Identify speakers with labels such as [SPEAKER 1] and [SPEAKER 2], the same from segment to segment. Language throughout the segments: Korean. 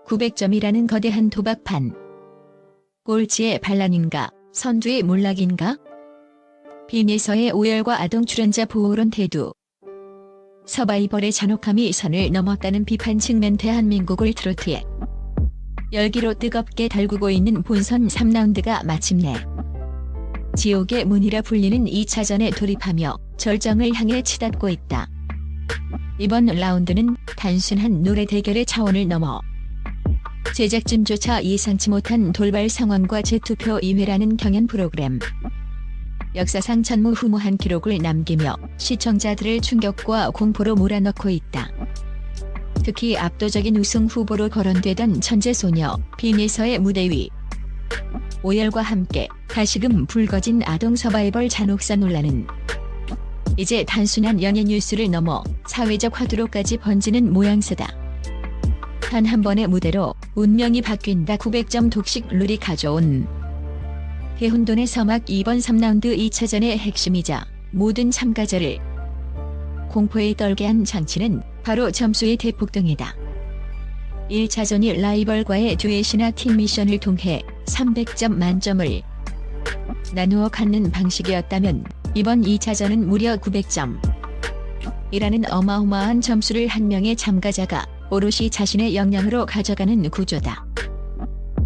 [SPEAKER 1] 900점이라는 거대한 도박판. 꼴찌의 반란인가, 선두의 몰락인가? 빈에서의 오열과 아동 출연자 보호론 태도. 서바이벌의 잔혹함이 선을 넘었다는 비판 측면. 대한민국을 트로트에 열기로 뜨겁게 달구고 있는 본선 3라운드가 마침내 지옥의 문이라 불리는 2차전에 돌입하며 절정을 향해 치닫고 있다. 이번 라운드는 단순한 노래 대결의 차원을 넘어 제작진조차 예상치 못한 돌발 상황과 재투표 2회라는 경연 프로그램. 역사상 전무후무한 기록을 남기며 시청자들을 충격과 공포로 몰아넣고 있다. 특히 압도적인 우승 후보로 거론되던 천재소녀 빈에서의 무대 위. 오열과 함께 다시금 불거진 아동 서바이벌 잔혹사 논란은 이제 단순한 연예 뉴스를 넘어 사회적 화두로까지 번지는 모양새다. 단 한 번의 무대로 운명이 바뀐다. 900점 독식 룰이 가져온 대혼돈의 서막. 이번 3라운드 2차전의 핵심이자 모든 참가자를 공포에 떨게 한 장치는 바로 점수의 대폭등이다. 1차전이 라이벌과의 듀엣이나 팀 미션을 통해 300점 만점을 나누어 갖는 방식이었다면 이번 2차전은 무려 900점 이라는 어마어마한 점수를 한 명의 참가자가 오롯이 자신의 역량으로 가져가는 구조다.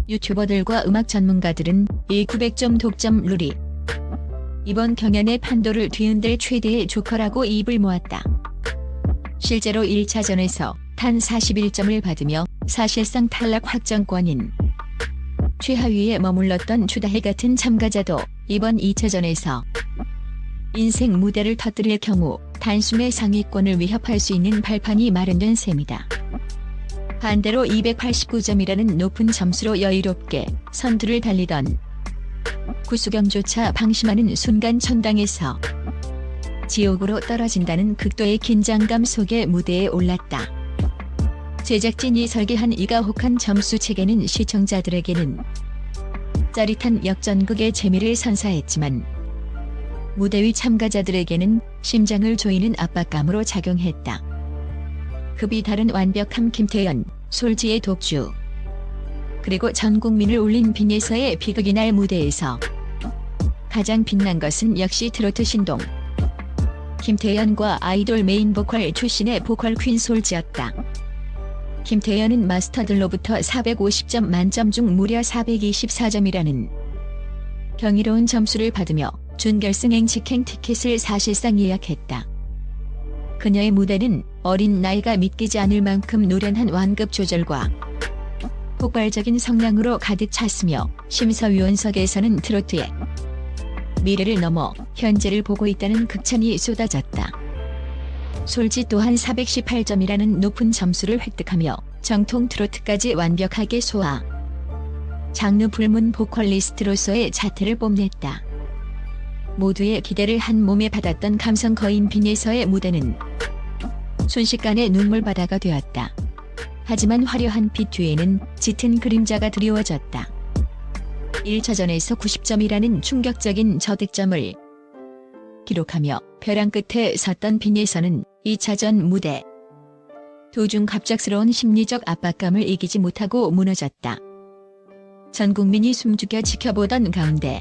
[SPEAKER 1] 유튜버들과 음악 전문가들은 이 900점 독점 룰이 이번 경연의 판도를 뒤흔들 최대의 조커라고 입을 모았다. 실제로 1차전에서 단 41점을 받으며 사실상 탈락 확정권인 최하위에 머물렀던 추다해 같은 참가자도 이번 2차전에서 인생 무대를 터뜨릴 경우 단숨에 상위권을 위협할 수 있는 발판이 마련된 셈이다. 반대로 289점이라는 높은 점수로 여유롭게 선두를 달리던 구수경조차 방심하는 순간 천당에서 지옥으로 떨어진다는 극도의 긴장감 속에 무대에 올랐다. 제작진이 설계한 이 가혹한 점수 체계는 시청자들에게는 짜릿한 역전극의 재미를 선사했지만 무대 위 참가자들에게는 심장을 조이는 압박감으로 작용했다. 급이 다른 완벽함. 김태연, 솔지의 독주. 그리고 전 국민을 울린 빈에서의 비극이 날 무대에서 가장 빛난 것은 역시 트로트 신동 김태연과 아이돌 메인 보컬 출신의 보컬 퀸 솔지였다. 김태연은 마스터들로부터 450점 만점 중 무려 424점이라는 경이로운 점수를 받으며 준결승행 직행 티켓을 사실상 예약했다. 그녀의 무대는 어린 나이가 믿기지 않을 만큼 노련한 완급 조절과 폭발적인 성량으로 가득 찼으며 심사위원석에서는 트로트의 미래를 넘어 현재를 보고 있다는 극찬이 쏟아졌다. 솔지 또한 418점이라는 높은 점수를 획득하며 정통 트로트까지 완벽하게 소화. 장르 불문 보컬리스트로서의 자태를 뽐냈다. 모두의 기대를 한 몸에 받았던 감성 거인 빈에서의 무대는 순식간에 눈물바다가 되었다. 하지만 화려한 빛 뒤에는 짙은 그림자가 드리워졌다. 1차전에서 90점이라는 충격적인 저득점을 기록하며 벼랑 끝에 섰던 빈에서는 2차전 무대 도중 갑작스러운 심리적 압박감을 이기지 못하고 무너졌다. 전 국민이 숨죽여 지켜보던 가운데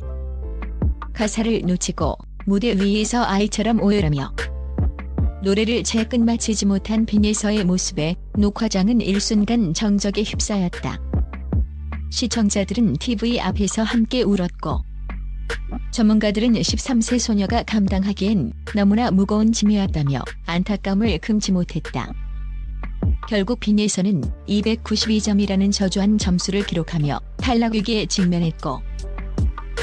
[SPEAKER 1] 가사를 놓치고 무대 위에서 아이처럼 오열하며 노래를 채 끝마치지 못한 빈에서의 모습에 녹화장은 일순간 정적에 휩싸였다. 시청자들은 TV 앞에서 함께 울었고 전문가들은 13세 소녀가 감당하기엔 너무나 무거운 짐이었다며 안타까움을 금치 못했다. 결국 빈에서는 292점이라는 저조한 점수를 기록하며 탈락 위기에 직면했고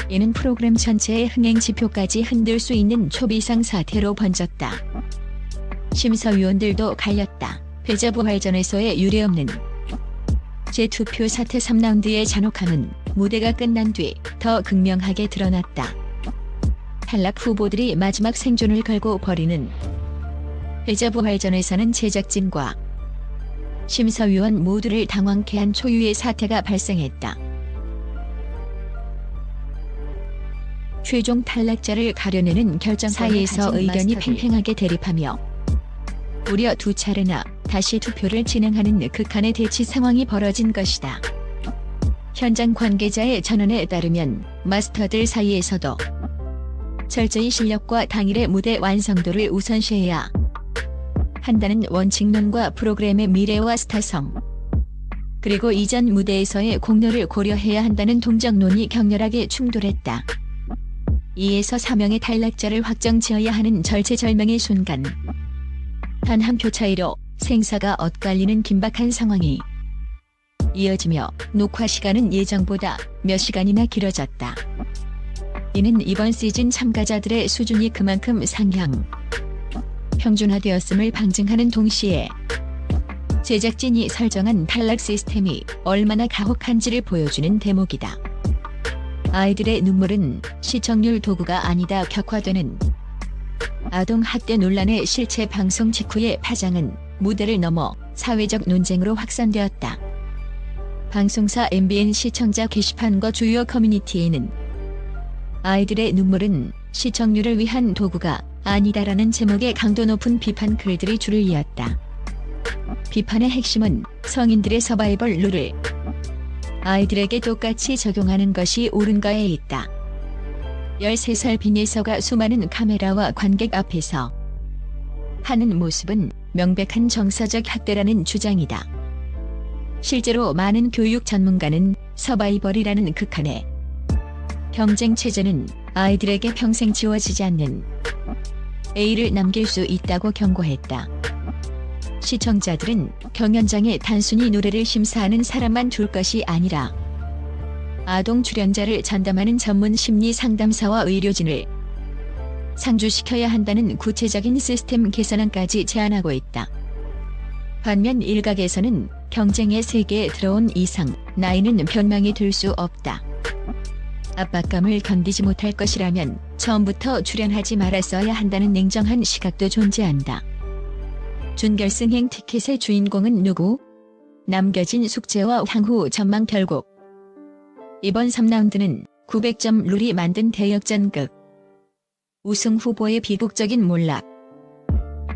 [SPEAKER 1] 이는 프로그램 전체의 흥행 지표까지 흔들 수 있는 초비상 사태로 번졌다. 심사위원들도 갈렸다. 패자부활전에서의 유례없는 재투표 사태. 3라운드의 잔혹함은 무대가 끝난 뒤 더 극명하게 드러났다. 탈락 후보들이 마지막 생존을 걸고 벌이는 패자부활전에서는 제작진과 심사위원 모두를 당황케 한 초유의 사태가 발생했다. 최종 탈락자를 가려내는 결정 사이에서 의견이 팽팽하게 대립하며 무려 2차례나 다시 투표를 진행하는 극한의 대치 상황이 벌어진 것이다. 현장 관계자의 전언에 따르면 마스터들 사이에서도 철저히 실력과 당일의 무대 완성도를 우선시해야 한다는 원칙론과 프로그램의 미래와 스타성, 그리고 이전 무대에서의 공로를 고려해야 한다는 동정론이 격렬하게 충돌했다. 이에서 4명의 탈락자를 확정지어야 하는 절체절명의 순간, 단 한 표 차이로 생사가 엇갈리는 긴박한 상황이 이어지며 녹화 시간은 예정보다 몇 시간이나 길어졌다. 이는 이번 시즌 참가자들의 수준이 그만큼 상향, 평준화되었음을 방증하는 동시에 제작진이 설정한 탈락 시스템이 얼마나 가혹한지를 보여주는 대목이다. 아이들의 눈물은 시청률 도구가 아니다 격화되는 아동학대 논란의 실체 방송 직후의 파장은 무대를 넘어 사회적 논쟁으로 확산되었다. 방송사 MBN 시청자 게시판과 주요 커뮤니티에는 아이들의 눈물은 시청률을 위한 도구가 아니다라는 제목의 강도 높은 비판 글들이 줄을 이었다. 비판의 핵심은 성인들의 서바이벌 룰을 아이들에게 똑같이 적용하는 것이 옳은가에 있다. 13살 빈예서가 수많은 카메라와 관객 앞에서 하는 모습은 명백한 정서적 학대라는 주장이다. 실제로 많은 교육 전문가는 서바이벌이라는 극한의 경쟁 체제는 아이들에게 평생 지워지지 않는 A를 남길 수 있다고 경고했다. 시청자들은 경연장에 단순히 노래를 심사하는 사람만 둘 것이 아니라 아동 출연자를 전담하는 전문 심리 상담사와 의료진을 상주시켜야 한다는 구체적인 시스템 개선안까지 제안하고 있다. 반면 일각에서는 경쟁의 세계에 들어온 이상 나이는 변명이 될 수 없다. 압박감을 견디지 못할 것이라면 처음부터 출연하지 말았어야 한다는 냉정한 시각도 존재한다. 준결승행 티켓의 주인공은 누구? 남겨진 숙제와 향후 전망. 결국 이번 3라운드는 900점 룰이 만든 대역전극. 우승 후보의 비극적인 몰락,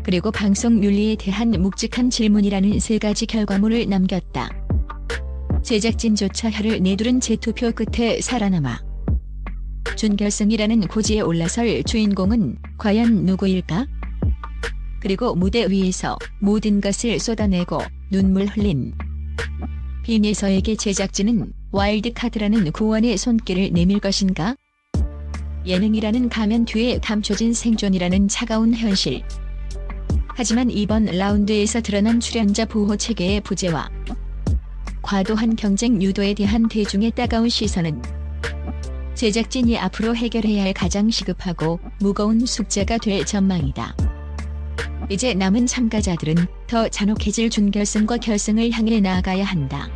[SPEAKER 1] 그리고 방송 윤리에 대한 묵직한 질문이라는 3가지 결과물을 남겼다. 제작진조차 혀를 내두른 재투표 끝에 살아남아 준결승이라는 고지에 올라설 주인공은 과연 누구일까? 그리고 무대 위에서 모든 것을 쏟아내고 눈물 흘린 빈예서에게 제작진은 와일드카드라는 구원의 손길을 내밀 것인가? 예능이라는 가면 뒤에 감춰진 생존이라는 차가운 현실. 하지만 이번 라운드에서 드러난 출연자 보호 체계의 부재와 과도한 경쟁 유도에 대한 대중의 따가운 시선은 제작진이 앞으로 해결해야 할 가장 시급하고 무거운 숙제가 될 전망이다. 이제 남은 참가자들은 더 잔혹해질 준결승과 결승을 향해 나아가야 한다.